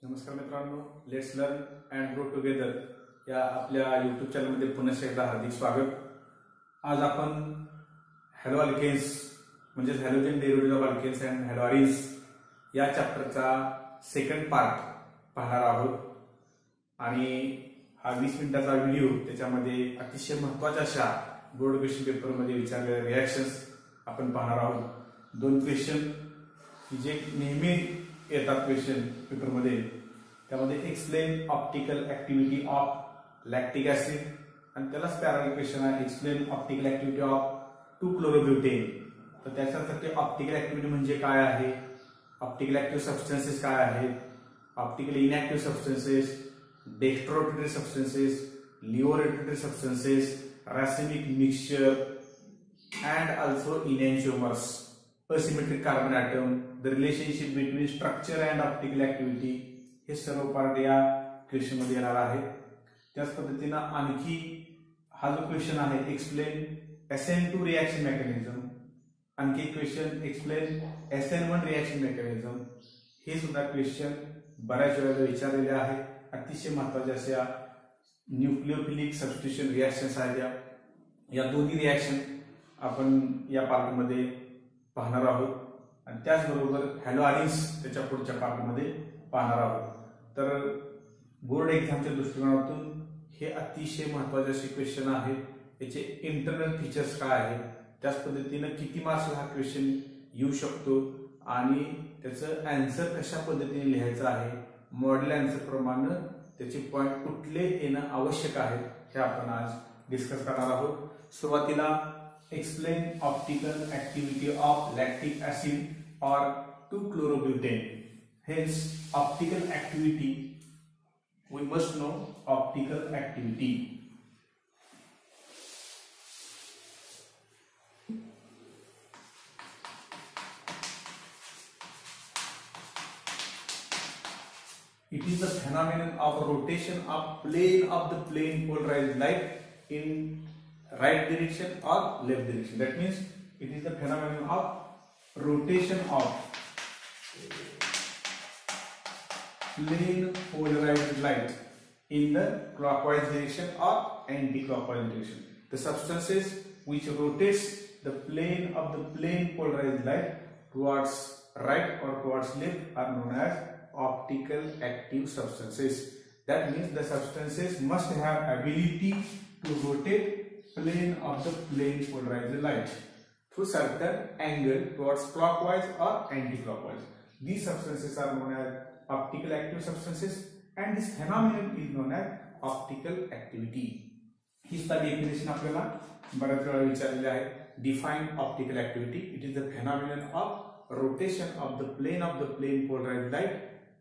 नमस्कार मित्रांनो, let's learn and grow together या आपल्या यूट्यूब चॅनलमध्ये पुन्हा एकदा हार्दिक स्वागत. आज आपण हॅलो अल्केन्स म्हणजे halogen derivative of alkanes and haloarenes या चॅप्टरचा सेकंड पार्ट पाहणार आहोत. आणि हा 20 मिनिटाचा व्हिडिओ, त्याच्यामध्ये अतिशय महत्त्वाच्या अशा बोर्ड क्वेश्चन पेपरमध्ये विचारलेल्या रिॲक्शन्स आपण पाहणार आहोत. 2 क्वेश्चन जे नेहमी येतात क्वेश्चन पेपरमध्ये, त्यामध्ये explain optical activity of lactic acid आणि त्यालाच पॅरलल क्वेश्चन आहे explain optical activity of 2-chlorobutyne. तर त्याच्यासाठी ऑप्टिकल ऍक्टिव्हिटी म्हणजे काय आहे, ऑप्टिकल ऍक्टिव्ह सबस्टन्सेस काय आहेत, optical inactive substances, dextrorotatory substances, laevorotatory substances, racemic mixture and also enantiomers, asymmetric carbon atom, the relationship between structure and optical activity, हे सर्व part या क्वेश्चन मध्ये येणार आहे. त्याच पद्धतीने आणखी हा जो क्वेश्चन आहे एक्सप्लेन SN2 रिएक्शन मेकॅनिझम, आणखी question explain SN1 reaction mechanism, हे सुद्धा क्वेश्चन बऱ्याच वेळेला विचारलेले आहे. अतिशय महत्त्वाच्या अशा न्यूक्लियोफिलिक सबस्टिट्यूशन रिएक्शन्स आहेत. या दोन्ही रिएक्शन आपण या पार्टमध्ये पाहणार आहोत आणि त्याचबरोबर हॅलोआरिन्स त्याच्या पुढच्या पार्टमध्ये पाहणार आहोत. तर बोर्ड एक्झामच्या दृष्टिकोनातून हे अतिशय महत्त्वाचे असे क्वेश्चन आहे. याचे इंटरनल फीचर्स काय आहेत, त्याच पद्धतीने किती मार्क्सला हा क्वेश्चन येऊ शकतो आणि त्याचं आन्सर कशा पद्धतीने लिहायचं आहे, मॉडेल आन्सर प्रमाणे त्याचे पॉइंट कुठले येणं आवश्यक आहे, हे आपण आज डिस्कस करणार आहोत. सुरुवातीला explain optical activity of lactic acid or 2-chlorobutyne. Hence, optical activity, we must know optical activity. It is the phenomenon of rotation of the plane polarized light in right direction or left direction. That means it is the phenomenon of rotation of plane polarized light in the clockwise direction or anti-clockwise direction. The substances which rotates the plane polarized light towards right or towards left are known as optical active substances. That means the substances must have ability to rotate plane of the plane polarized light through certain angle towards clockwise or anti-clockwise. These substances are known as optical active substances and this phenomenon is known as optical activity. इसका definition आपल्याला बऱ्याच वेळा विचारलेला आहे. Define optical activity. It is the phenomenon of rotation of the plane polarized light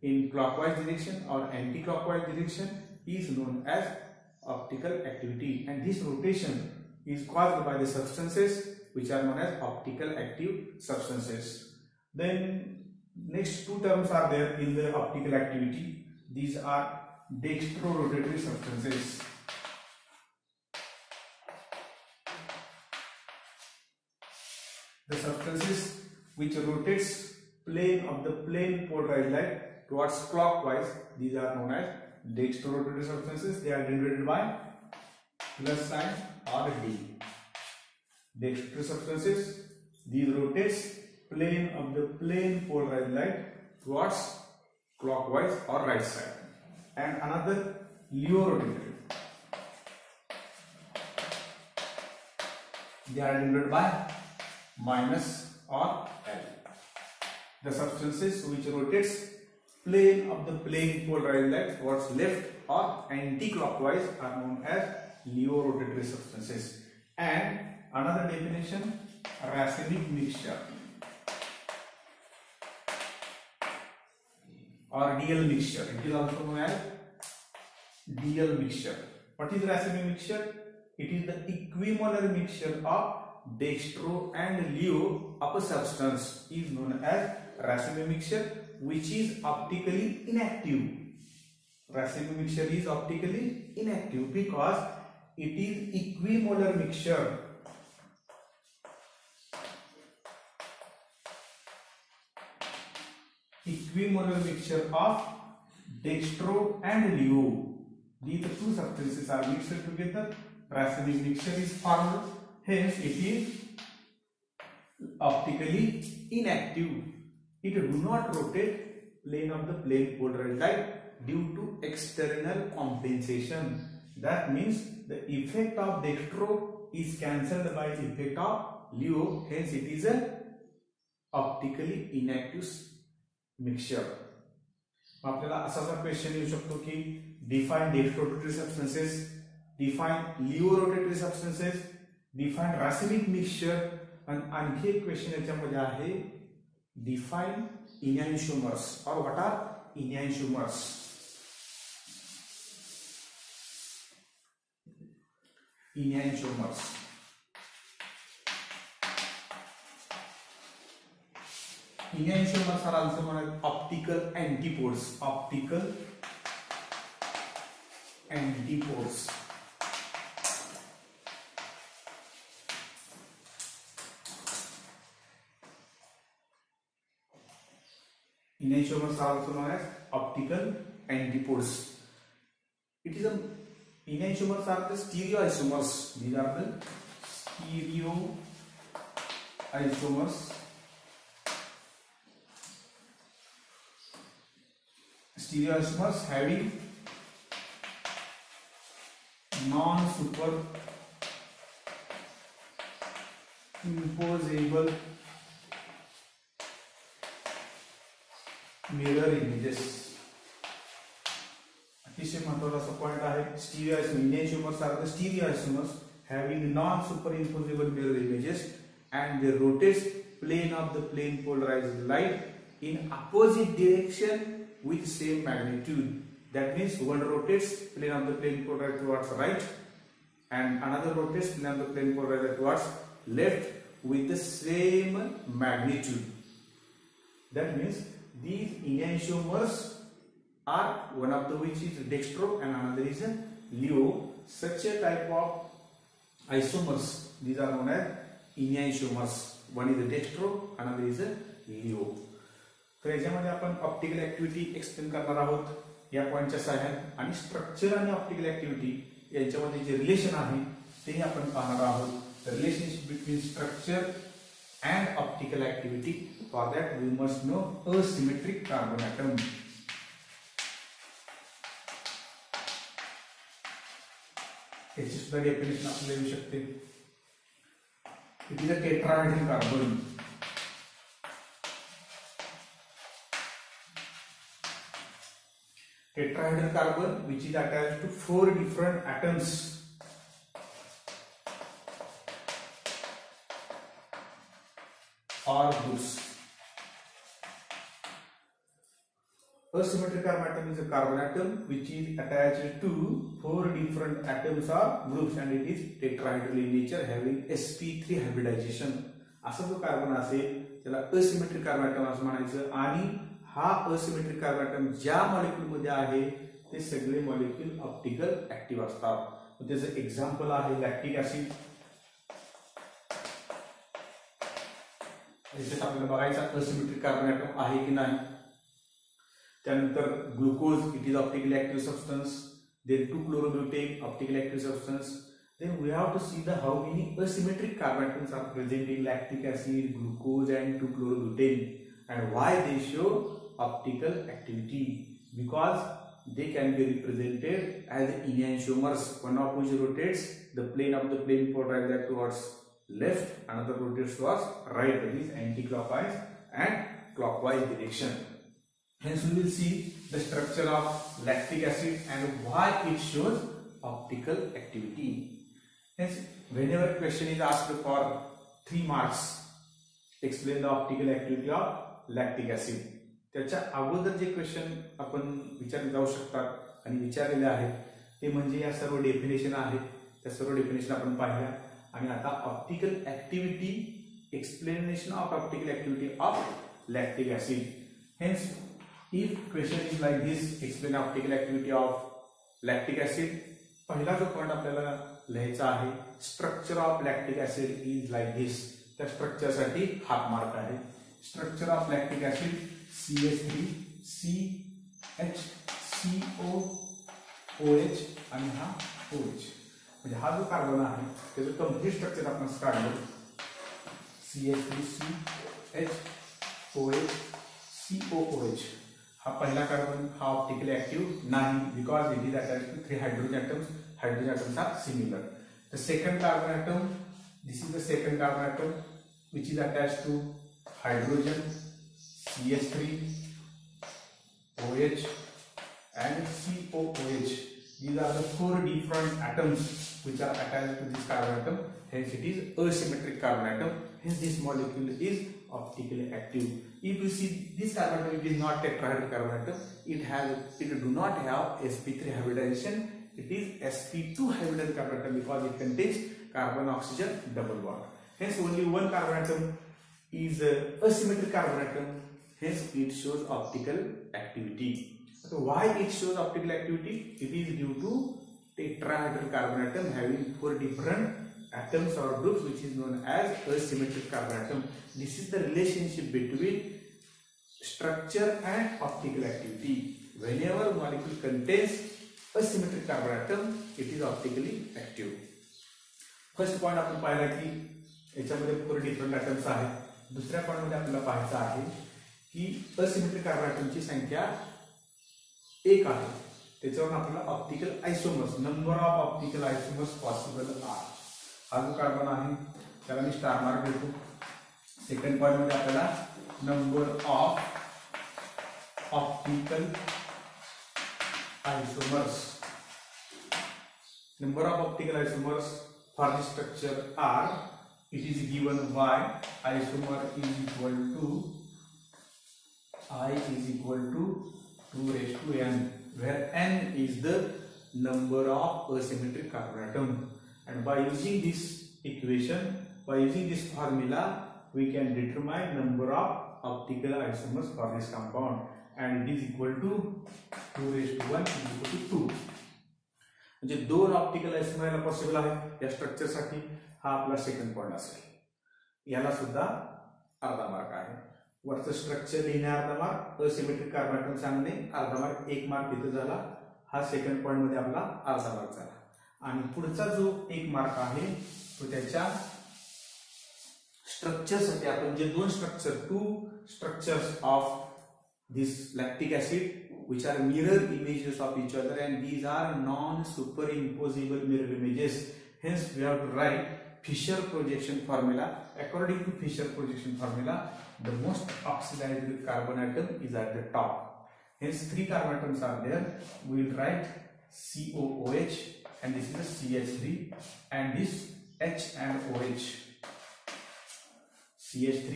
in clockwise direction or anti-clockwise direction is known as optical activity, and this rotation is caused by the substances which are known as optical active substances. Then next 2 terms are there in the optical activity. These are dextro rotatory substances. The substances which rotates plane polarized light towards clockwise, these are known as dextro rotatory substances. They are denoted by plus sign or D. Dextro substances, these rotates plane polarized light towards clockwise or right side. And another Leo rotatory, they are denoted by minus or L. The substances which rotates plane polarized light towards left or anti-clockwise are known as Leo rotatory substances. And another definition, racemic mixture or DL mixture. It is also known as DL mixture. What is racemic mixture? It is the equimolar mixture of dextro and Leo of a substance is known as racemic mixture, which is optically inactive. Racemic mixture is optically inactive because it is equimolar mixture. Equimolar mixture of Dextro and LEO, these two substances are mixed together. Racemic mixture is formed. Hence, it is optically inactive. It do not rotate plane of the plane polarized light due to external compensation. That means the effect of Dextro is cancelled by the effect of LEO. Hence, it is a optically inactive mixture. आपल्याला असा question येऊ शकतो की define dextrorotatory substances, define laevorotatory substances, define racemic mixture, आणि आणखी एक question याच्यामध्ये आहे डिफाइन इनॅन्शिओमर्स और what are enantiomers. Enantiomers Enantiomers are also known as optical antipodes. Optical antipodes. Enantiomers are also known as optical antipodes. It is a enantiomers are the stereoisomers. These are the stereoisomers. Stereoisomers having non-superimposable mirror images. अतिशय महत्त्वाचा point आहे stereoisomers. Enantiomers are the stereoisomers having non-superimposable mirror images, and they rotate plane of the plane polarized light in opposite direction with same magnitude. That means one rotates plane of the plane polarized towards right, and another rotates plane of the plane polarized towards left with the same magnitude. That means these enantiomers are one of the which is Dextro and another is LEO. Such a type of isomers, these are known as enantiomers. One is Dextro, another is LEO. तर याच्यामध्ये आपण optical activity explain करणार आहोत या पॉइंटच्या सहाय्याने, आणि structure आणि ऑप्टिकल ऍक्टिव्हिटी यांच्यामध्ये जे रिलेशन आहे ते आपण पाहणार आहोत. Relationship between structure and optical activity. For that we must know asymmetric carbon atom. याची सुद्धा डेफिनेशन आपल्याला येऊ शकते. It is a tetrahedral carbon. Tetrahedral carbon which is attached to 4 different atoms. Or groups. Asymmetric carbon atom is a carbon atom which is attached to 4 different atoms or groups, and it is tetrahedral in nature having sp3 hybridization. असा जो carbon असेल त्याला asymmetric carbon atom असं म्हणायचं. आणि हा asymmetric carbon item ज्या molecule मध्ये आहे ते सगळे मॉलिक्यूल ऑप्टिकल ऍक्टिव्ह असतात. त्याचं एक्झाम्पल आहे लॅक्टिक ऍसिड. याच्यात आपल्याला बघायचा असिमेट्रिक कार्बन ॲटम आहे की नाही. त्यानंतर glucose, it is optical active substance. Then 2-chlorobutane, optical active substance. Then we have to see the how many asymmetric carbon atoms are present in lactic acid, glucose, and 2-chlorobutane, and why they show optical activity. Because they can be represented as enantiomers, one of which rotates the plane of the plane polarized towards left, another rotates towards right, that is anti-clockwise and clockwise direction. Hence we will see the structure of lactic acid and why it shows optical activity. Hence whenever a question is asked for 3 marks, explain the optical activity of lactic acid. त्याच्या अगोदर जे question आपण विचारले जाऊ शकतात आणि विचारलेले आहेत ते म्हणजे या सर्व डेफिनेशन आहेत. त्या सर्व डेफिनेशन आपण पाहिल्या. आणि आता optical activity, explanation of optical activity of lactic acid. Hence if question is like this, explain optical activity of lactic acid, पहिला जो पॉइंट आपल्याला लिहायचा आहे structure of lactic acid is like this. त्या स्ट्रक्चरसाठी हाफ मार्क आहे. Structure of lactic acid CH3CH6 COOH आणि हा OH. म्हणजे हा जो कार्बन आहे त्याचं कम्प्लीट स्ट्रक्चर आपण काढलं CH3CHOH COOH. हा पहिला कार्बन हा ऑप्टिकली ऍक्टिव्ह नाही because it is attached to 3 hydrogen atoms. Hydrogen atoms are similar. The second carbon atom, this is the second carbon atom which is attached to hydrogen CH3OH and COOH. These are the 4 different atoms which are attached to this carbon atom. Hence it is asymmetric carbon atom. Hence this molecule is optically active. If you see this carbon atom, it is not tetrahedral carbon atom. It do not have sp3 hybridization. It is sp2 hybridized carbon atom because it contains carbon oxygen double bond. Hence only one carbon atom is asymmetric carbon atom. Hence it shows optical activity. So why it shows optical activity? It is due to tetrahedral carbon atom having 4 different atoms or groups, which is known as asymmetric carbon atom. This is the relationship between structure and optical activity. Whenever molecule contains asymmetric carbon atom, it is optically active. First point आपण पाहिला की याच्यामध्ये 4 different atoms आहेत. दुसऱ्या point मध्ये आपल्याला पाहायचं आहे की asymmetric carbon atom ची संख्या 1 आहे. त्याच्यावरून आपल्याला optical आयसोमर्स, number of optical आयसोमर्स possible आहे. हा जो कार्बन आहे त्याला मी स्टार मार्क देतो. सेकंड पॉइंट मध्ये आपल्याला number of optical isomers. Number of optical isomers for this structure are, it is given Y isomer is equal to I is equal to 2 raised to n, where n is the number of asymmetric carbon atom. And by using this equation, by using this formula, we can determine number of optical isomers for this compound. And it is equal to 2 raised to 1 is equal to 2. म्हणजे 2 optical आयसोमर याला possible आहे या structure साठी. हा आपला second point असेल. याला सुद्धा अर्धा मार्क आहे. वरचं स्ट्रक्चर लिहिणे अर्धा मार्क, असिमेट्रिक कार्बन ॲटम सांगणे अर्धा मार्क, 1 मार्क तिथे झाला. हा सेकंड पॉइंट मध्ये आपला अर्धा मार्क झाला. आणि पुढचा जो 1 मार्क आहे तो त्याच्या स्ट्रक्चर साठी आपण जे 2 structures of this lactic acid which are mirror images of each other, and these are non-superimposable mirror images. Hence we have to write Fischer projection formula. According to Fischer projection formula, the most oxidized carbon atom is at the top. Hence 3 carbon atoms are there. We will write COOH, and this is the CH3, and this H and OH. CH3,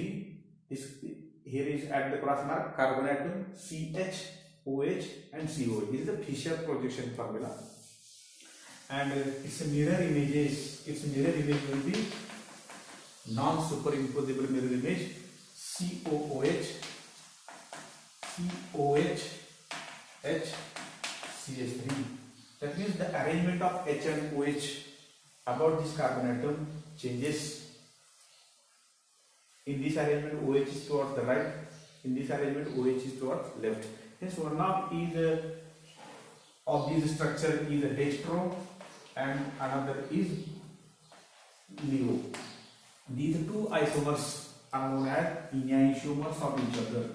this here is at the cross mark carbon atom CH, OH and COH. This is the Fischer projection formula, and its mirror images. Its mirror image will be non-superimposable mirror image COOH, COH, H, CH3. That means the arrangement of H and OH about this carbon atom changes. In this arrangement, OH is towards the right. In this arrangement, OH is towards left. Hence, one of these structure is a Dextro, and another is Leo. These 2 isomers are known as enantiomers of each other.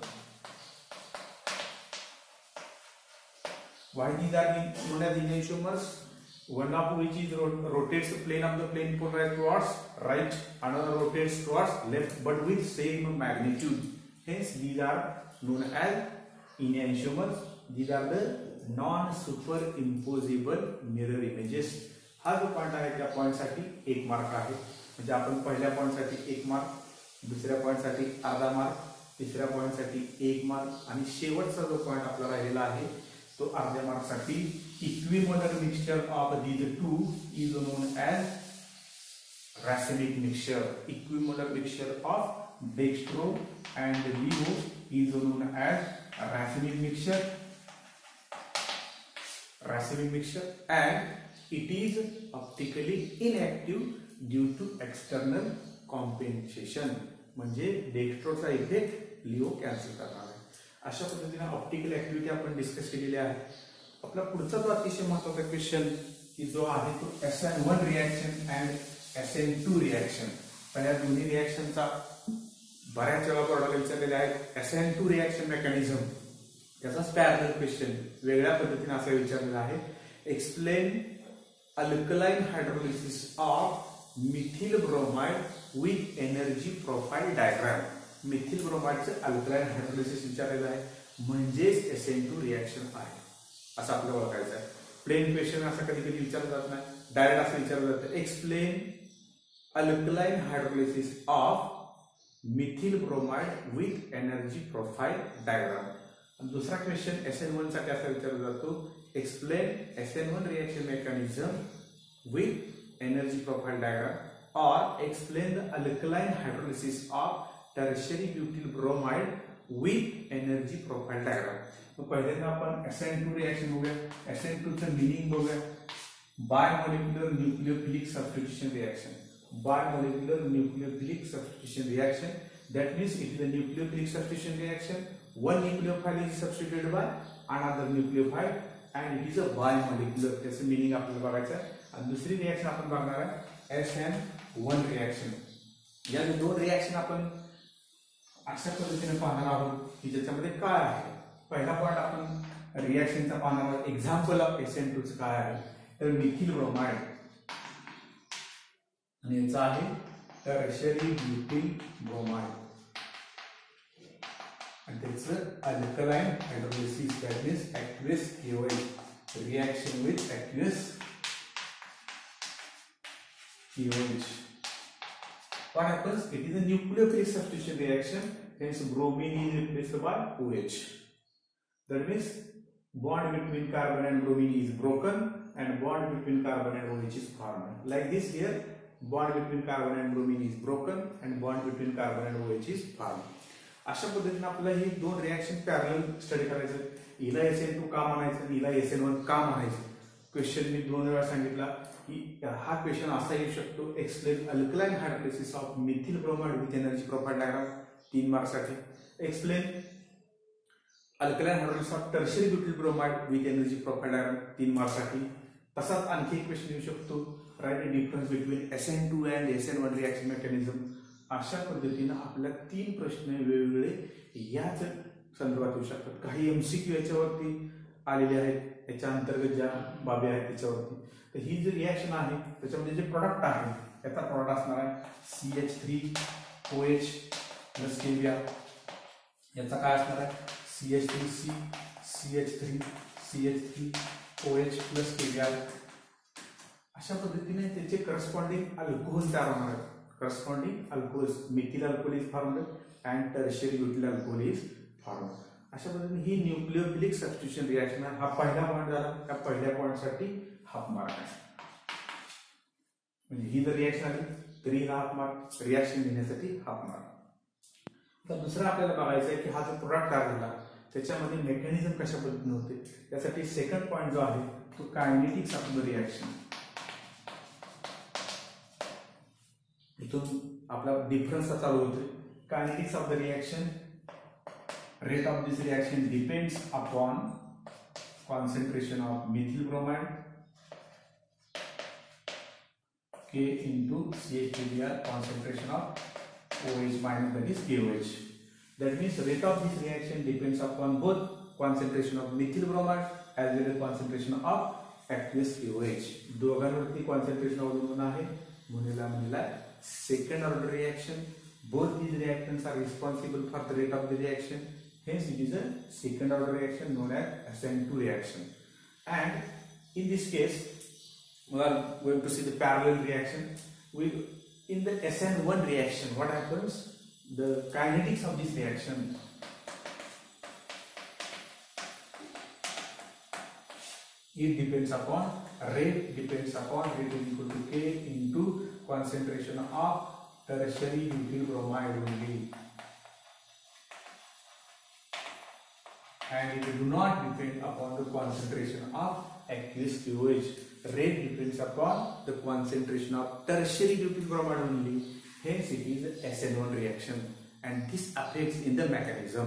Why these are known as enantiomers? One of which is rotates the plane of the plane polarized towards right, another rotates towards left, but with same magnitude. Hence these are known as enantiomers. These are the non-superimposable mirror images. हा जो point आहे त्या point साठी 1 mark आहे. म्हणजे आपण पहिल्या point साठी 1 मार्क, दुसऱ्या पॉइंट साठी अर्धा मार्क, तिसऱ्या पॉइंट साठी 1 मार्क, आणि शेवटचा जो पॉइंट आपला राहिलेला आहे तो अर्ध्या मार्क साठी equimolar mixture of these 2 is known as racemic mixture. Equimolar mixture of Dextro and Leo is known as racemic mixture. Racemic mixture, and it is optically inactive due to external compensation. म्हणजे डेक्स्ट्रोचा effect Leo cancel करणार आहे. अशा पद्धतीने optical activity आपण discuss केलेली आहे. आपला पुढचा जो अतिशय महत्त्वाचा क्वेश्चन की जो आहे तो SN1 reaction and SN2 reaction. पण या दोन्ही रिएक्शनचा बऱ्याच वेळा बोर्डाला विचारलेले आहेत. SN2 रिएक्शन मेकॅनिझम त्याचाच पॅरलल क्वेश्चन वेगळ्या पद्धतीने असं विचारलेला आहे. Explain alkaline hydrolysis of methyl bromide with energy profile diagram. Methyl ब्रोमाइडचं अल्कलाइन हायड्रोलिसिस विचारलेलं आहे म्हणजेच SN2 रिएक्शन आहे असं आपल्याला ओळखायचं आहे. प्लेन क्वेश्चन असं कधी कधी विचारलं जात नाही, डायरेक्ट असं विचारलं जातं. Explain alkaline hydrolysis of methyl bromide with energy profile diagram. दुसरा क्वेश्चन SN1 साठी असा विचारला जातो. Explain SN1 reaction mechanism with energy profile diagram और explain the alkaline hydrolysis of tertiary butyl bromide with energy profile diagram. तो पहिल्यांदा आपण SN2 reaction बघूया. SN2 चं मीनिंग बघूया. Bimolecular nucleophilic substitution reaction. Bimolecular nucleophilic substitution reaction. That means it is a nucleophilic substitution reaction. One nucleophile is substituted by another nucleophile and it is a bimolecular. त्याचं meaning आपल्याला बघायचं आहे. आणि दुसरी reaction आपण बघणार आहे SN1 रिएक्शन. या दोन रिएक्शन आपण अशा पद्धतीने पाहणार आहोत की ज्याच्यामध्ये काय आहे. पहिला पॉइंट आपण रिएक्शनचा पाहणार आहोत. एक्झाम्पल ऑफ SN2 चं काय आहे तर मिथिल ब्रोमाइड आणि याचा आहे टर्शियरी ब्यूटिल ब्रोमाइड आणि त्याचं alkaline hydrolysis. That means aqueous KOH reaction with aqueous KOH. What happens? It is a nucleophilic substitution reaction. Hence, bromine is replaced by OH. That means bond between carbon and bromine is broken, and bond between carbon and OH is formed. Like this here, bond between carbon and bromine is broken, and bond between carbon and OH is formed. अशा पद्धतीने आपल्याला ही दोन reaction parallel study करायचं. हिला SN2 का म्हणायचं, हिला SN1 का म्हणायचं. क्वेश्चन मी दोन वेळा सांगितला की हा क्वेश्चन असा येऊ शकतो. Explain alkaline hydrolysis of methyl bromide with energy profile diagram 3 मार्क्ससाठी. Explain alkaline hydrolysis of tertiary butyl bromide with energy profile diagram 3 मार्क्ससाठी. तसाच आणखी एक क्वेश्चन येऊ शकतो. Write the difference between SN2 and SN1 reaction mechanism. अशा पद्धतीने आपल्याला 3 प्रश्न वेगवेगळे याच संदर्भात येऊ शकतात. काही MCQ याच्यावरती आलेले आहेत, याच्या अंतर्गत ज्या बाबी आहेत त्याच्यावरती. तर ही जी रिएक्शन आहे त्याच्यामध्ये जे प्रोडक्ट आहे याचा प्रोडक्ट असणार आहे CH3OH प्लस KBr. याचा काय असणार आहे CH3C CH3OH प्लस KBr. अशा पद्धतीने त्याचे करस्पॉन्डिंग अल्कोहोल तयार होणार आहेत. Corresponding alcohols, methyl alcohol is formed and tertiary butyl alcohol is formed. अशा पद्धतीने ही न्यूक्लियोफिलिक सबस्टिट्यूशन रिएक्शन आहे. हा पहिला पॉइंट झाला. त्या पहिल्या पॉइंटसाठी हाफ मार्क आहे. म्हणजे ही जर रिएक्शन आली तरी हिला हाफ मार्क, रिएक्शन घेण्यासाठी हाफ मार्क. तर दुसरं आपल्याला बघायचं आहे की हा जो प्रोडक्ट तयार झाला त्याच्यामध्ये मेकॅनिझम कशा पद्धतीने होते. त्यासाठी सेकंड पॉइंट जो आहे तो कायनेटिक्स ऑफ द रिएक्शन. इथून आपला डिफरन्स चालू होतोय. Kinetics of the reaction. Rate of this reaction depends upon concentration of methyl bromide K into CH3Br concentration of OH minus, that is KOH. That means rate of this reaction depends upon both concentration of methyl bromide as well as concentration of aqueous KOH. दोघांवरती concentration अवलंबून आहे. म्हणून second order reaction. Both these reactions are responsible for the rate of the reaction. Hence, it is a second order reaction known as SN2 reaction. And in this case, we are going to see the parallel reaction. In the SN1 reaction, what happens? The kinetics of this reaction. It depends upon rate is equal to K into concentration of tertiary butyl bromide only. And it do not depend upon the concentration of aqueous KOH. Rate depends upon the concentration of tertiary butyl bromide only. Hence, it is the SN1 reaction, and this affects in the mechanism.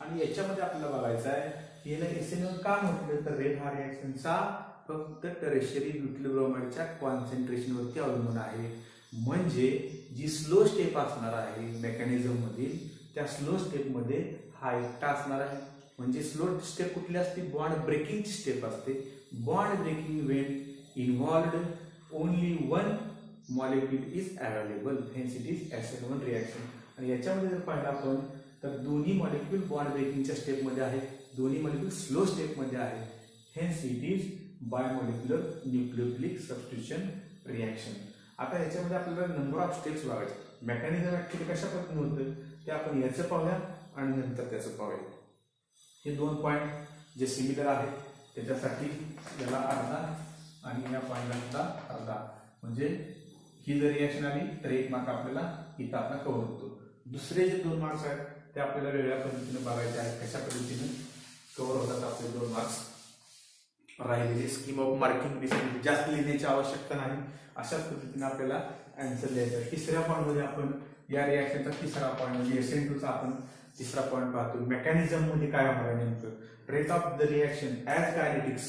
आणि याच्यामध्ये आपल्याला बघायचं आहे याला SN1 का म्हटलं तर rate हा रिॲक्शनचा फक्त टर्शियरी ब्युटिल ब्रोमाइडच्या कॉन्सन्ट्रेशन वरती अवलंबून आहे. म्हणजे जी स्लो स्टेप असणार आहे मेकॅनिझम मधील त्या स्लो स्टेप मध्ये हा एकटा असणार आहे. म्हणजे स्लो स्टेप कुठली असते? बॉन्ड ब्रेकिंगची स्टेप असते. Bond breaking when involved only one molecule is available, hence it is SN1 reaction. आणि याच्यामध्ये जर पाहिलं आपण तर दोन्ही मॉलिक्यूल बॉन्ड ब्रेकिंगच्या स्टेप मध्ये आहेत, दोन्ही मॉलिक्यूल स्लो स्टेप मध्ये आहेत, hence it is bimolecular nucleophilic substitution reaction. आता याच्यामध्ये आपल्याला नंबर ऑफ स्टेप्स बघायचे. मेकॅनिझम ऍक्च्युअली कशा पद्धतीने होतं ते आपण याचं पाहूया आणि नंतर त्याचं पाहूया. हे दोन पॉईंट जे सिमिलर आहेत त्याच्यासाठी याला अर्धा आणि या पॉईंटला अर्धा, म्हणजे ही जर रिॲक्शन आली तर 1 मार्क आपल्याला इथं आपला कव्हर होतो. दुसरे जे 2 मार्क्स आहेत ते आपल्याला वेगळ्या पद्धतीने बघायचे आहेत, कशा पद्धतीने कव्हर होतात आपले 2 मार्क्स राहिलेले. स्कीम ऑफ मार्किंग दिसते, जास्त लिहिण्याची आवश्यकता नाही, अशाच पद्धतीने आपल्याला आन्सर लिहायचा. तिसऱ्या पॉईंट मध्ये आपण या रिॲक्शनचा तिसरा पॉईंट म्हणजे SN2 चा आपण तिसरा पॉईंट पाहतो. मेकॅनिझम मध्ये काय होणार आहे नेमकं? Rate of the reaction as kinetics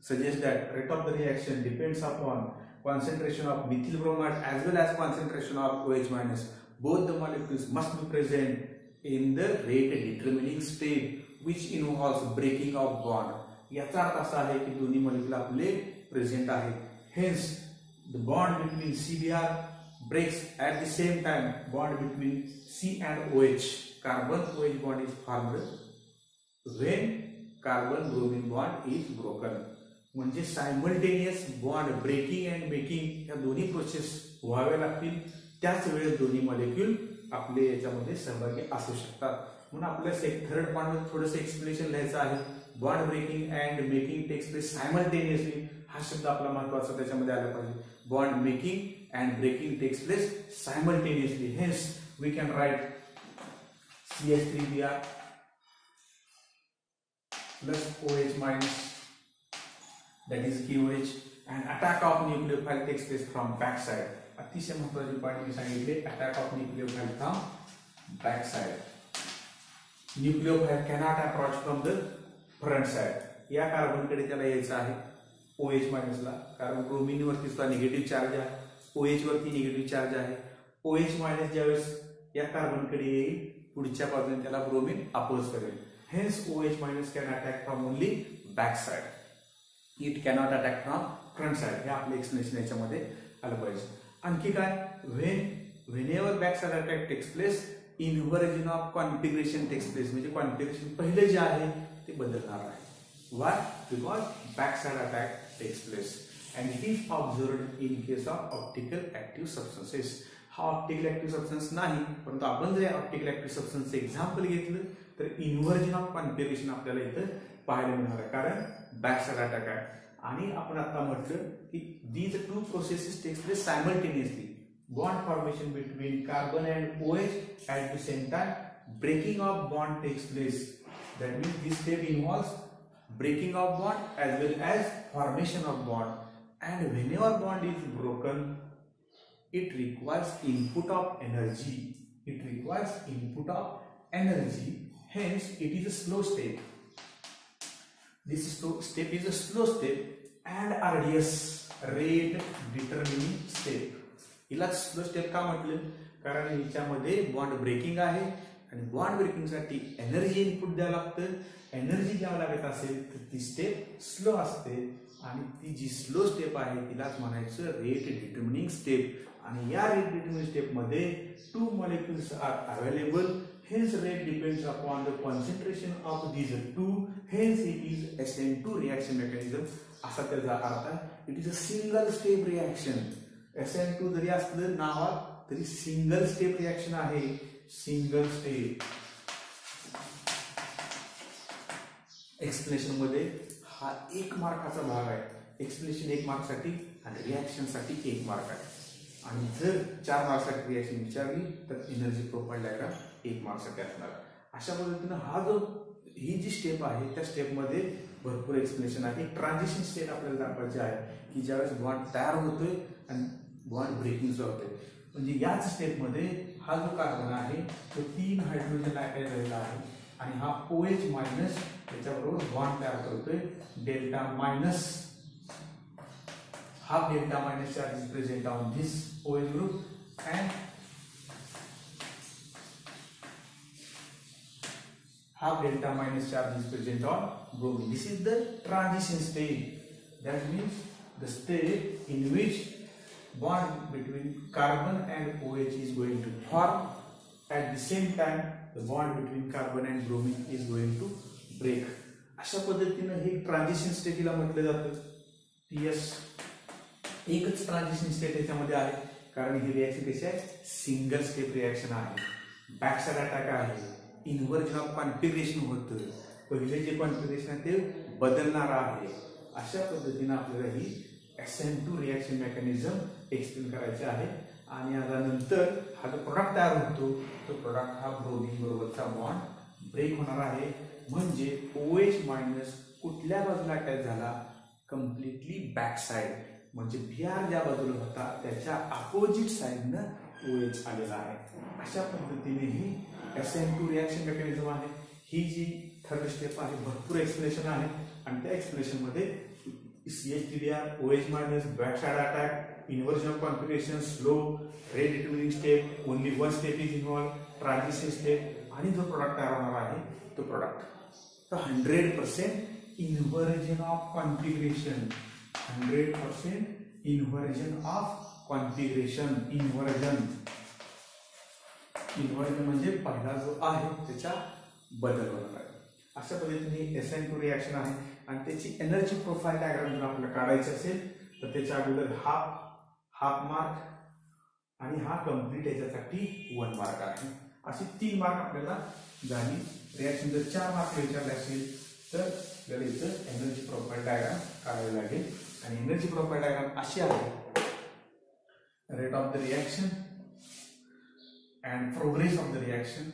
suggest that rate of the reaction depends upon concentration of methyl bromide as well as concentration of OH minus. Both the molecules must be present in the rate determining state which involves breaking of bond. याचा अर्थ असा आहे की दोन्ही molecule आपले present आहेत. Hence, the bond between CBr breaks at the same time bond between C and OH. Carbon OH bond is formed when carbon bromine bond is broken. म्हणजे simultaneous bond breaking and making या दोन्ही process व्हाव्या लागतील, त्याच वेळेस दोन्ही molecule आपले याच्यामध्ये सहभागी असू शकतात. म्हणून आपल्याला थर्ड पॉईंट मध्ये थोडंसं एक्सप्लेनेशन लिहायचं आहे. Bond breaking and making takes place simultaneously, हा शब्द आपला महत्वाचा त्याच्यामध्ये आला पाहिजे. Bond making and breaking takes place simultaneously, hence we can write CH3Br plus OH minus, that is KOH, and attack of nucleophile takes place from back side. अतिशय महत्त्वाचे point मी सांगितले, attack of nucleophile from back side. Nucleophile cannot approach from the front side. या carbon कडे त्याला यायचं आहे OH मायनसला, कारण bromine वरती सुद्धा निगेटिव्ह चार्ज आहे, OH वरती निगेटिव्ह चार्ज आहे. OH मायनस ज्यावेळेस या कार्बन कडे येईल पुढच्या बाजूने त्याला ब्रोमिन अपोज करेल. Hence OH minus can attack from only back side, it cannot attack from front side. हे आपलं एक्सप्लेनेशन याच्यामध्ये आलं पाहिजे. आणखी काय? Whenever back side attack takes place inversion of configuration takes place, म्हणजे कॉन्फिगरेशन पहिले जे आहे ते बदलणार आहे. Why? Because back side attack takes place and it is observed in case of optical active substances. हा ऑप्टिकल ऍक्टिव्ह सबस्टन्स नाही, परंतु आपण जर ऑप्टिकल ऍक्टिव्ह सबस्टन्सचं एक्झाम्पल घेतलं तर इन्व्हर्जन ऑफ कॉन्फिगरेशन आपल्याला इथं पाहायला मिळणार आहे, कारण बॅक साइड अटॅक आहे. आणि आपण आता म्हटलं की these two processes takes place simultaneously. Bond formation between carbon and OH at the same time. Breaking of bond takes place. That means this step involves breaking of bond as well as formation of bond. And whenever bond is broken, it requires input of energy. It requires input of energy. Hence, it is a slow step. This step is a slow step and RDS, rate determining step. हिला slow step का म्हटलं? कारण हिच्यामध्ये bond breaking आहे आणि bond breaking साठी energy input द्यावं लागतं. Energy द्यावं लागत असेल तर ती स्टेप स्लो असते आणि ती जी स्लो स्टेप आहे तिलाच म्हणायचं रेट डिटर्मिनिंग स्टेप. आणि या रेट डिटर्मिनिंग स्टेप मध्ये 2 molecules are available. Hence rate depends upon the concentration of these 2. Hence it is SN2 reaction mechanism. असा त्याचा अर्थ आहे. It is a single step reaction. SN2 जरी असलं नावात तरी सिंगल स्टेप रिएक्शन आहे. Single step. एक्सप्लेनेशन मध्ये हा 1 मार्काचा भाग आहे. एक्सप्लेनेशन 1 मार्क साठी आणि रिएक्शन साठी 1 मार्क आहे. आणि जर 4 मार्क्ससाठी रिएक्शन विचारली तर एनर्जी प्रोफाइल डायग्राम 1 मार्क्ससाठी असणार. अशा पद्धतीने ही जी स्टेप आहे त्या स्टेप मध्ये भरपूर एक्सप्लेनेशन आहे. एक ट्रान्झिशन स्टेट आपल्याला दाखवायची आहे की ज्यावेळेस बॉन्ड तयार होतोय आणि बॉन्ड ब्रेकिंग होतोय. म्हणजे याच स्टेप मध्ये हा जो कार्बन आहे तो 3 हायड्रोजन आयन झालेला आहे आणि हा OH मायनस त्याच्याबरोबर बॉन्ड तयार करतोय delta minus half delta minus charge is present on this OH group and half delta minus charge is present on bromine. This is the transition state. That means the state in which bond between carbon and OH is going to form. At the same time, the bond between carbon and bromine is going to break. अशा पद्धतीने हे transition स्टेटला म्हटलं जातं. TS एकच transition state याच्यामध्ये आहे कारण ही reaction कशी आहे सिंगल स्टेप रिएक्शन आहे. बॅक साइड अटॅक आहे. इन्व्हर्जन ऑफ कॉन्फिगरेशन होतं. पहिले जे कॉन्फिगरेशन आहे ते बदलणार आहे. अशा पद्धतीने आपल्याला ही SN2 रिएक्शन मेकॅनिझम एक्सप्लेन करायचे आहे आणि यानंतर हा जो प्रोडक्ट तयार होतो तो प्रोडक्ट हा ब्रोमिन बरोबरचा बॉन्ड ब्रेक होणार आहे. म्हणजे OH मायनस कुठल्या बाजूला अटॅच झाला कम्प्लिटली बॅक साइड म्हणजे Br ज्या बाजूला होता त्याच्या अपोजिट साइडनं OH आलेला आहे. अशा पद्धतीने ही SN2 रिएक्शन मेकॅनिझम आहे. ही जी थर्ड स्टेप आहे भरपूर एक्सप्लेनेशन आहे आणि त्या एक्सप्लेनेशन मध्ये CH3Br OH minus back side attack inversion of configuration slow rate determining step only one step is involve transition step आणि जो प्रोडक्ट तयार होणार आहे तो प्रोडक्ट तर 100% inversion of configuration 100% inversion of configuration. Inversion म्हणजे पहिला जो आहे त्याच्या बदल होणार आहे. अशा पद्धतीने SN2 रिएक्शन आहे आणि त्याची एनर्जी प्रोफाइल डायग्राम जर आपल्याला काढायची असेल तर त्याच्या अगोदर हाफ मार्क आणि हा कंप्लीट याच्यासाठी 1 मार्क आहे. अशी 3 मार्क आपल्याला झाली. रिएक्शन जर 4 मार्क विचारले असेल तर आपल्याला इथं एनर्जी प्रोफाइल डायग्राम काढावी लागेल आणि एनर्जी प्रोफाइल डायग्राम अशी आहे. Rate of the reaction and progress of the reaction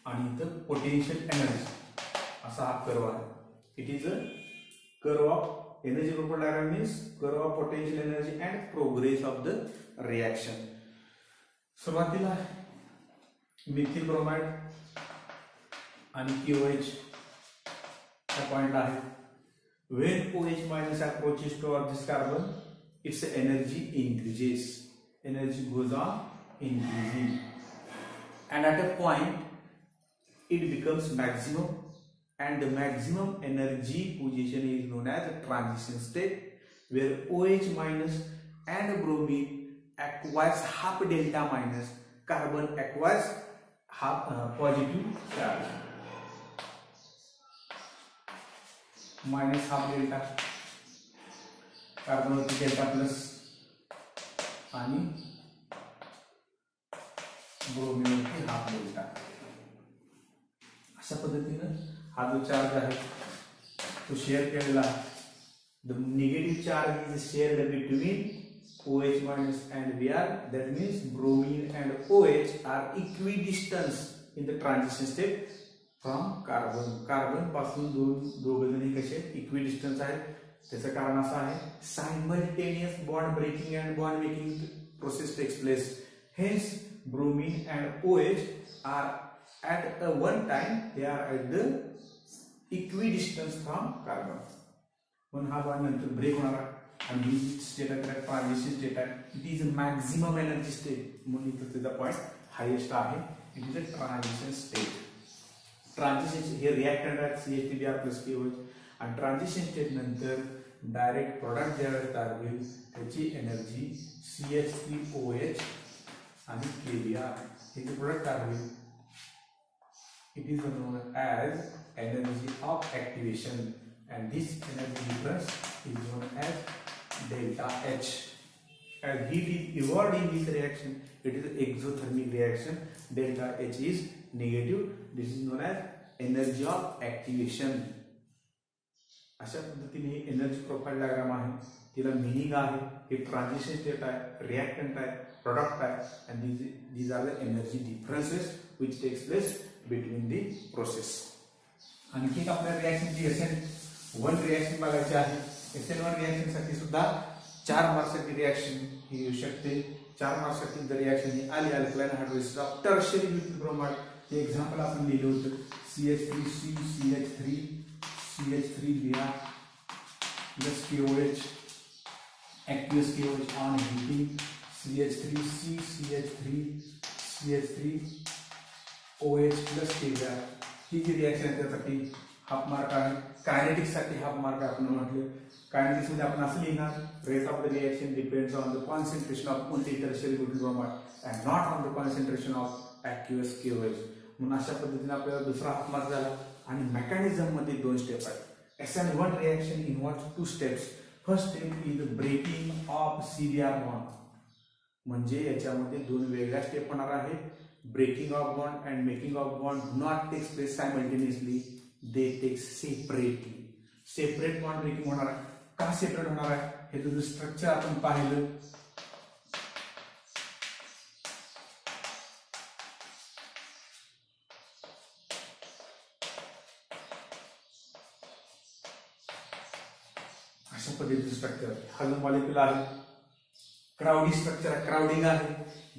आणि इथं पोटेन्शियल एनर्जी असा हा कर्व आहे. It is a curve of energy profile diagram means curve of potential energy and progress of the reaction. सुरुवातीला methyl bromide आणि KOH point आहे. When OH minus approaches toward this carbon, its energy increases. Energy goes on increasing, and at a point it becomes maximum, and the maximum energy position is known as a transition state, where OH minus and bromine acquires half delta minus, carbon acquires half positive charge. Minus half delta कार्बनवरती delta plus आणि ब्रोमिनवरती half delta. अशा पद्धतीने हा जो charge आहे तो share केलेला आहे. The negative charge is shared between OH minus and Br. That means bromine and OH are equidistance in the transition step from carbon पासून दोघे जणी कसे इक्विडिस्टन्स आहेत. त्याचं कारण असं आहे simultaneous bond breaking and bond making process takes place. Hence bromine and OH are at one time they are at the equidistance from carbon. पण हा बॉन्ड नंतर ब्रेक होणार आणि ही स्टेट आहे ट्रान्झिशन स्टेट आहे. It is maximum energy state म्हणून इथं त्याचा पॉईंट हायेस्ट आहे. It is a transition state. Transition हे रिएक्टंट आहेत CH3Br प्लस KOH आणि ट्रान्झिशन स्टेट नंतर डायरेक्ट प्रोडक्ट ज्यावेळेस तयार होईल त्याची एनर्जी CH3OH आणि KBr हे जे प्रोडक्ट तयार होईल it is known as energy of activation, and this energy difference is known as delta H. As heat is evolved in this reaction, it is an exothermic reaction. Delta H is negative. This is known as energy of activation. अशा पद्धतीने ही energy profile diagram आहे. तिला meaning आहे हे transition state आहे, reactant आहे, product आहे, and these are the energy differences which takes place between the process. आणखी एक आपल्या रिएक्शनची SN1 रिएक्शन बघायची आहे. SN1 रिएक्शन साठी सुद्धा 4 मार्क्ससाठी रिॲक्शन ही येऊ शकते. 4 मार्क्ससाठी जर रिॲक्शन ही आली alkaline hydrolysis of tertiary butyl bromide, हे एक्झाम्पल आपण लिहिलं होतं. CH3C CH3Br plus KOH aqueous KOH on heating, CH3C CH3OH plus KBr. ही जी रिॲक्शन आहे त्यासाठी हाफ मार्क आहे. कायनेटिक्स साठी हाफ मार्क आपण म्हटलं. कायनेटिक्स मध्ये आपण असं लिहिणार, rate of the reaction depends on the concentration of only tertiary butyl bromide and not on the concentration of aqueous KOH. म्हणून अशा पद्धतीने आपल्याला दुसरा हाफ मार्क झाला. आणि मेकॅनिझम मध्ये 2 स्टेप आहेत. SN1 reaction involves 2 steps. First step is breaking of CBr bond, म्हणजे याच्यामध्ये 2 वेगळ्या स्टेप होणार आहेत. Breaking of bond and making of bond do not takes place simultaneously, they takes separately. Separate bond breaking होणार आहे. का separate होणार आहे हे तुझं स्ट्रक्चर आपण पाहिलं. अशा पद्धतीचं स्ट्रक्चर हा जो मॉलिक्यूल आहे क्राउडी स्ट्रक्चर आहे, क्राउडिंग आहे.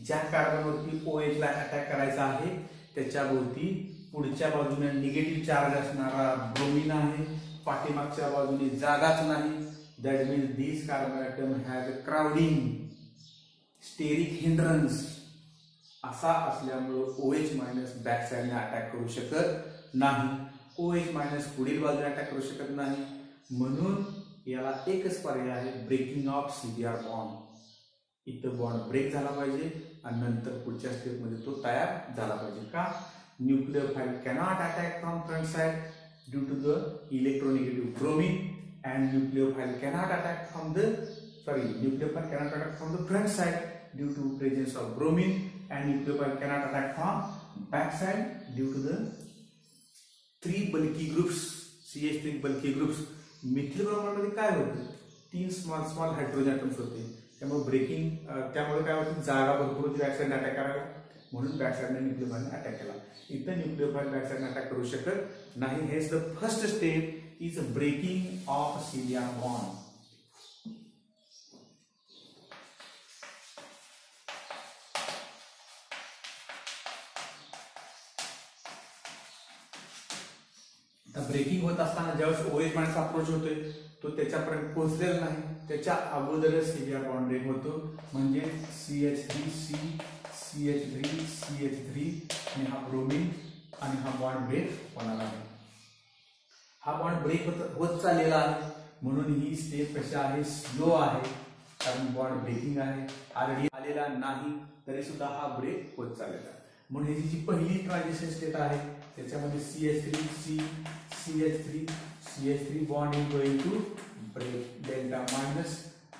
ज्या कार्बनवरती OH ला अटॅक करायचा आहे त्याच्या भोवती पुढच्या बाजूने निगेटिव्ह चार्ज असणारा ब्रोमीन आहे, पाठीमागच्या बाजूने जागाच नाही. That means this carbon atom has a crowding steric hindrance. असा असल्यामुळे OH मायनस बॅक साइडने अटॅक करू शकत नाही. OH मायनस पुढील बाजूने अटॅक करू शकत नाही. म्हणून याला एकच पर्याय आहे, ब्रेकिंग ऑफ CBr बॉन्ड. इथं बॉन्ड ब्रेक झाला पाहिजे आणि नंतर पुढच्या स्टेपमध्ये तो तयार झाला पाहिजे. का? Nucleophile cannot attack from front side due to the electronegative bromine and nucleophile cannot attack from the front side due to presence of bromine and nucleophile cannot attack from back side due to the 3 bulky groups, CH3 bulky groups. Methyl ब्रोमाइडमध्ये काय होतं? 3 small hydrogen atoms होते. त्यामुळे त्यामुळे काय होतं, जागा भरपूर होती बॅकसाइडने अटॅक करायला. म्हणून बॅकसाइडने न्यूक्लियोफाइलने अटॅक केला. इथं न्यूक्लियोफाइल बॅकसाइडने अटॅक करू शकत नाही. हेच the first step is breaking of CBr bond. ब्रेकिंग होत असताना ज्यावेळेस OH मायनस अप्रोच होतोय तो त्याच्यापर्यंत पोहोचलेला नाही, त्याच्या अगोदरच CBr बॉन्ड ब्रेक होतो. म्हणजे CH3C CH3 आणि हा ब्रोमीन आणि हा बॉन्ड ब्रेक होणार आहे. हा बॉन्ड ब्रेक होत चाललेला आहे. म्हणून ही स्टेप कशी आहे, स्लो आहे, कारण बॉन्ड ब्रेकिंग आहे. ऑलरेडी आलेला नाही तरी सुद्धा हा ब्रेक होत चाललेला आहे. म्हणून ही जी पहिली ट्रान्झिशन स्टेट आहे त्याच्यामध्ये CH3 bond is going to break delta minus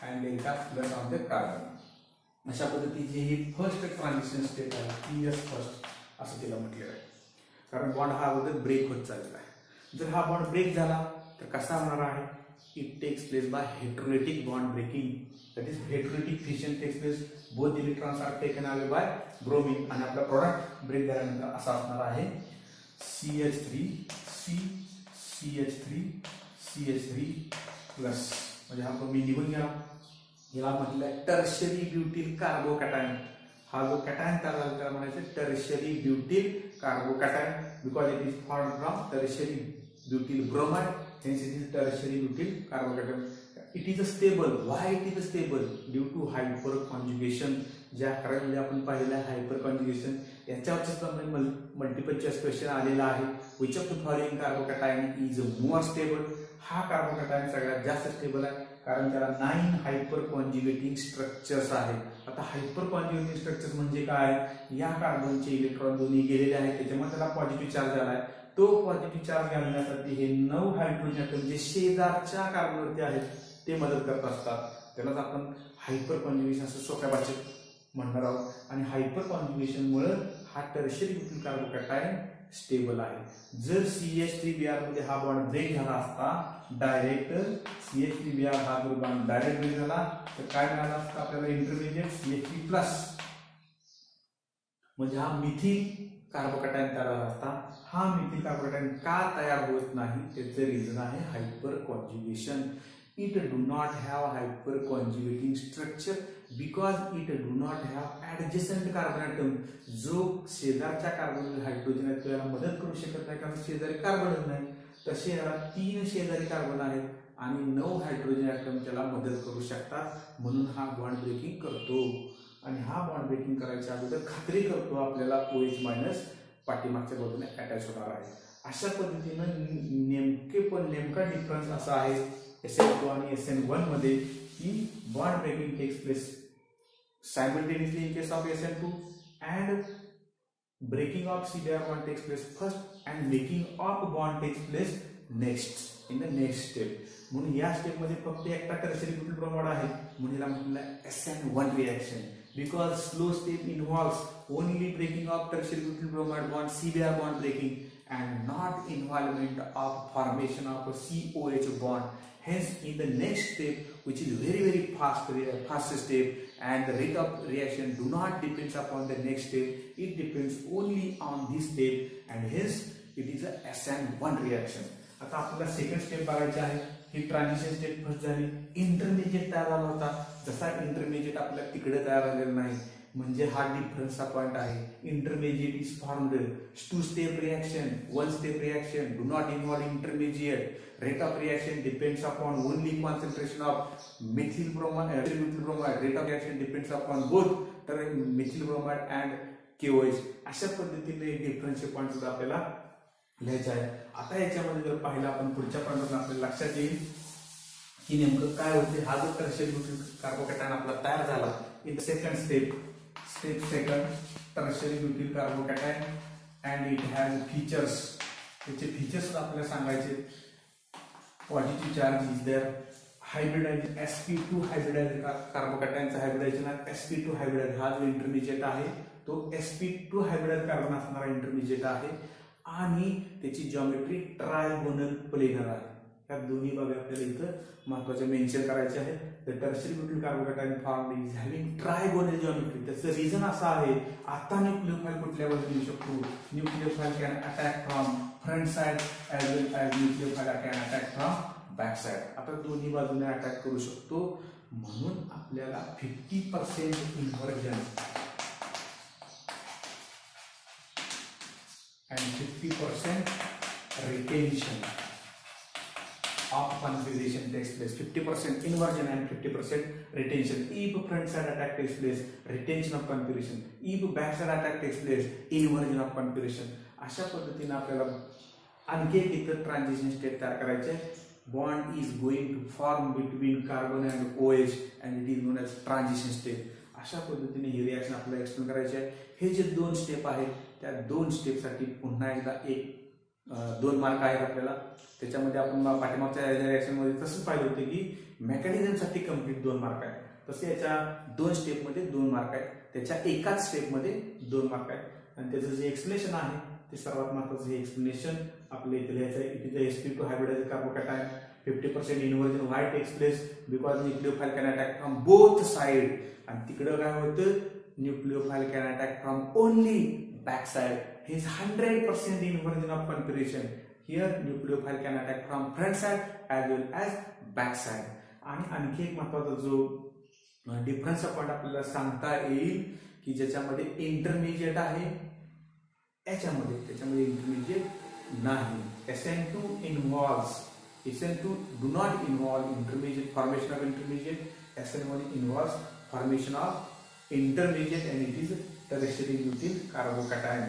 and delta plus on the carbon. अशा पद्धतीची ही फर्स्ट ट्रान्झिशन स्टेट आहे, PS फर्स्ट असं तिला म्हटलेलं आहे. कारण बॉन्ड हा अगोदर ब्रेक होत चाललेला आहे. जर हा बॉन्ड ब्रेक झाला तर कसा होणार आहे? It takes place by heterolytic bond breaking. That is heterolytic fission takes place. Both electrons are taken away by bromine आणि आपला प्रोडक्ट ब्रेक झाल्यानंतर असा असणार आहे CH3 प्लस. म्हणजे हा ब्रोमीन निघून गेला. याला म्हटलं टर्शियरी ब्युटिल कार्बोकॅटायन. हा जो कॅटायन तयार झाला त्याला म्हणायचं tertiary butyl carbocation, because it is form from tertiary butyl bromide. Hence it is tertiary butyl carbocation. It is stable. Why it is stable? Due to hyperconjugation. ज्या कारण आपण पाहिलं हायपर कॉन्जुगेशन याच्यावरच मल्टिपल चॉईस क्वेश्चन आलेला आहे. Which of the following carbocation is more stable? हा carbocation सगळ्यात जास्त स्टेबल आहे कारण त्याला 9 हायपर कॉन्जुगेटिंग स्ट्रक्चर्स आहेत. आता हायपर कॉन्जुगेटिंग स्ट्रक्चर्स म्हणजे काय? या कार्बनचे इलेक्ट्रॉन दोन्ही गेलेले आहेत, त्याच्यामुळे त्याला पॉझिटिव्ह चार्ज आलाय. तो पॉझिटिव्ह चार्ज घालण्यासाठी हे 9 हायड्रोजन ॲटम जे शेजारच्या कार्बनवरती आहेत ते मदत करत असतात. त्यालाच आपण हायपर कॉन्जुगेशन असं सोप्या भाषेत म्हणणार आहोत. आणि हायपर कॉन्जुगेशनमुळे हा टर्शियरी ब्युटिल कार्बोकॅटायन स्टेबल आहे. जर CH3Br मध्ये हा बॉन्ड ब्रेक झाला असता, डायरेक्ट CH3Br हा जो बॉन्ड डायरेक्ट ब्रेक झाला तर काय मिळाला असता आपल्याला? Intermediate CH3 plus. म्हणजे हा मिथिल कार्बोकॅटायन तयार झाला असता. हा मिथिल कार्बोकॅटायन का तयार होत नाही त्याचं रिझन आहे hyper conjugation. It do not have hyperconjugating structure because it do not have adjacent carbon atom. जो शेजारच्या कार्बन हायड्रोजन आहे त्याला मदत करू शकत नाही कारण शेजारी कार्बनच नाही. तसे याला 3 शेजारी कार्बन आहेत आणि 9 हायड्रोजन ॲटम त्याला मदत करू शकतात. म्हणून हा बॉन्ड ब्रेकिंग करतो. आणि हा बॉन्ड ब्रेकिंग करायच्या अगोदर खात्री करतो आपल्याला OH मायनस पाठीमागच्या बाजूने अटॅच होणार आहे. अशा पद्धतीनं नेमका डिफरन्स असा आहे SN2 आणि SN1 मध्ये की bond breaking takes place simultaneously in case of SN2 and breaking of CBr bond takes place first and making of bond takes place next in the next step. म्हणून या step मध्ये फक्त एकटा tertiary butyl bromide आहे म्हणून याला म्हटलं SN1 reaction because slow step involves only breaking of tertiary butyl bromide bond CBr bond breaking and not involvement of formation of a COH bond. Hence in the next step which is very fast step and the rate of reaction do not depends upon the next step, it depends only on this step and hence it is a SN1 reaction. आता आपल्याला second step बघायची आहे. ही transition step first झाली. Intermediate तयार झाला होता. जसा intermediate आपल्याला तिकडे तयार झालेला नाही म्हणजे हा डिफरन्सचा पॉइंट आहे. Intermediate is formed. 2 step reaction, 1 step reaction do not involve intermediate. Rate of reaction depends upon only concentration of methyl bromide, methyl bromide. Rate of reaction depends upon both methyl bromide and KOH. अशा पद्धतीने डिफरन्सचे point सुद्धा आपल्याला लिहायचे आहे. आता याच्यामध्ये जर पाहिलं आपण पुढच्या पॉइंटवर आपल्याला लक्षात येईल की नेमकं काय होते. हा जो टर्शियरी ब्युटाइल कार्बोकॅटायन आपला तयार झाला in the second step second tertiary butyl carbocation and it has features. त्याचे फीचर्स आपल्याला सांगायचे. Positive charge is there. Hybridization sp2 hybridization कार्बोकॅटायनचा हायब्रिडायझेशन sp2 हायब्रिडायझेशन हा जो इंटरमिजिएट आहे तो sp2 हायब्रिडायझेशन कार्बन असणारा इंटरमिजिएट आहे आणि त्याची जॉमेट्री ट्रायगोनल प्लेनर आहे. या दोन्ही बाबी आपल्याला इथं महत्त्वाचे मेन्शन करायचे आहेत. The tertiary butyl carbocation form is having trigonal geometry. त्याचं रिझन असं आहे आता न्यूक्लियोफाइल कुठल्या बाजूने येऊ शकतो. Nucleophile can attack from front side as well as nucleophile can attack from back side. आपण दोन्ही बाजूने अटॅक करू शकतो म्हणून आपल्याला 50% inversion and 50% retention of configuration takes place. 50% inversion and 50% retention. If front side attack takes place, retention of configuration. If back side attack takes place, inversion of configuration. अशा पद्धतीने आपल्याला आणखी एक इतर ट्रान्झिशन स्टेट तयार करायचे. Bond is going to form between carbon and OH and it is known as transition state. अशा पद्धतीने ही रिएक्शन आपल्याला एक्सप्लेन करायची आहे. हे जे 2 स्टेप आहेत त्या 2 स्टेपसाठी पुन्हा एकदा 2 मार्क आहेत आपल्याला. त्याच्यामध्ये आपण पाठीमागच्या रिएक्शनमध्ये तसंच पाहिलं होतं की मेकॅनिझमसाठी कंप्लीट 2 मार्क आहेत. तसे याच्या 2 स्टेपमध्ये 2 मार्क आहेत. त्याच्या एकाच स्टेपमध्ये 2 मार्क आहेत. आणि त्याचं जे एक्सप्लेनेशन आहे ते सर्वात महत्त्वाचं हे एक्सप्लेनेशन आपल्या इथे लिहायचं आहे. It is sp2 hybridization carbocation 50% inversion. Why takes place because nucleophile can attack from both side. आणि तिकडं काय होतं nucleophile can attack from only back side. हे 100% inversion of configuration. Here nucleophile can attack from front side as well as back side. आणि आणखी एक महत्त्वाचा जो डिफरन्सचा पॉईंट आपल्याला सांगता येईल की ज्याच्यामध्ये इंटरमिजिएट आहे त्याच्यामध्ये इंटरमिजिएट नाही. SN2 involves SN2 do not involve intermediate formation of intermediate. SN1 involves formation of intermediate and it is tertiary butyl carbocation.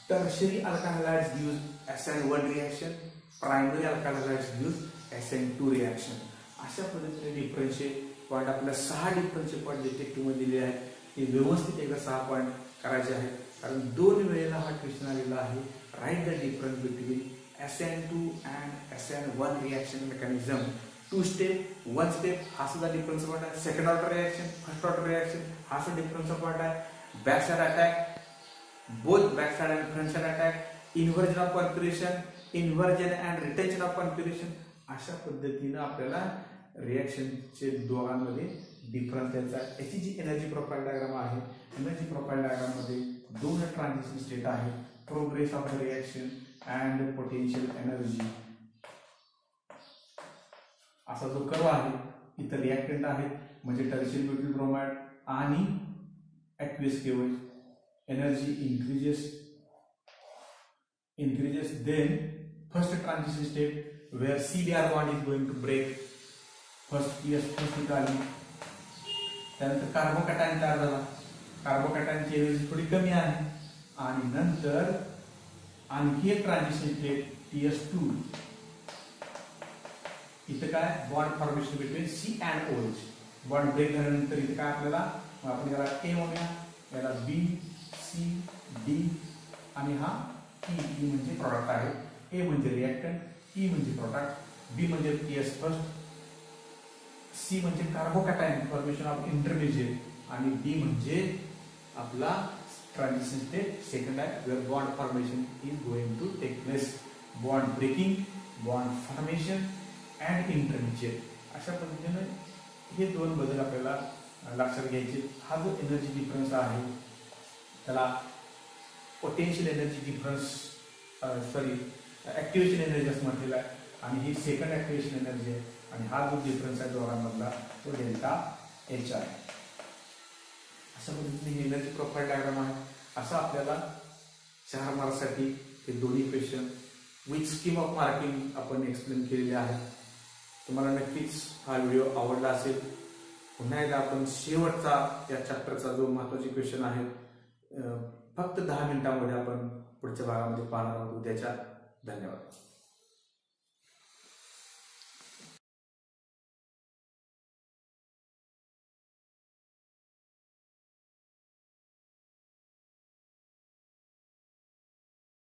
Tertiary alkyl halides gives SN1 reaction. Primary alkyl halides gives SN2 reaction. अशा पद्धतीने differentiate point आपल्याला 6 differentiate point detective मध्ये दिले आहेत. हे व्यवस्थित एकदा 6 point करायचे आहेत कारण 2 वेळेला हा क्वेश्चन आलेला आहे. Write the difference between SN2 and SN1 reaction mechanism. 2 step, 1 step हा सुद्धा डिफरन्स पॉईंट आहे. Second order reaction, first order reaction हा सुद्धा डिफरन्स पॉईंट आहे. Back side attack, both back side आणि front side attack, inversion of configuration, inversion and retention of configuration. अशा पद्धतीने आपल्याला रिएक्शनचे दोघांमध्ये डिफरन्स द्यायचा आहे. याची जी एनर्जी प्रोफाइल डायग्राम आहे एनर्जी प्रोफाइल डायग्राम मध्ये 2 ट्रान्झिशन स्टेट आहे. Progress of the reaction and potential energy. असा जो कर्व आहे इथं रिॲक्टंट आहे म्हणजे टर्शियरी ब्युटिल ब्रोमाइड आणि ॲक्वियस केवळ energy increases then first transition step where CBr bond is going to break first इथं आली त्यानंतर कार्बोकॅटायन तयार झाला कार्बोकॅटायनची एनर्जी थोडी कमी आहे आणि नंतर आणखी एक ट्रान्झिशन स्टेप TS2 इथं काय bond formation between C and OH bond break झाल्यानंतर इथं काय आपल्याला आपण याला A म्हणूया याला B C D आणि हा E म्हणजे प्रॉडक्ट आहे A म्हणजे रिॲक्टंट E म्हणजे प्रॉडक्ट B म्हणजे TS फर्स्ट C म्हणजे कार्बोकॅटायन फॉर्मेशन ऑफ इंटरमिजिएट आणि D म्हणजे आपला ट्रान्झिशन स्टेप सेकंड आहे where bond formation is going to take place bond breaking bond formation and intermediate अशा पद्धतीने हे दोन बदल आपल्याला लक्षात घ्यायचे हा जो एनर्जी डिफरन्स आहे त्याला potential energy difference activation energy असं म्हटलेलं आहे आणि ही सेकंड ॲक्टिवेशन एनर्जी आहे आणि हा जो डिफरन्स आहे दोघांमधला तो डेल्टा H आहे अशा पद्धतीने ही एनर्जी प्रोफाईल डायग्राम आहे असं आपल्याला 4 मार्क्ससाठी हे दोन्ही question with scheme of marking आपण एक्सप्लेन केलेले आहे तुम्हाला नक्कीच हा व्हिडिओ आवडला असेल पुन्हा एकदा आपण शेवटचा या चॅप्टरचा जो महत्त्वाचे क्वेश्चन आहे फक्त 10 मिनिटांमध्ये आपण पुढच्या भागामध्ये पाहणार आहोत उद्याच्या धन्यवाद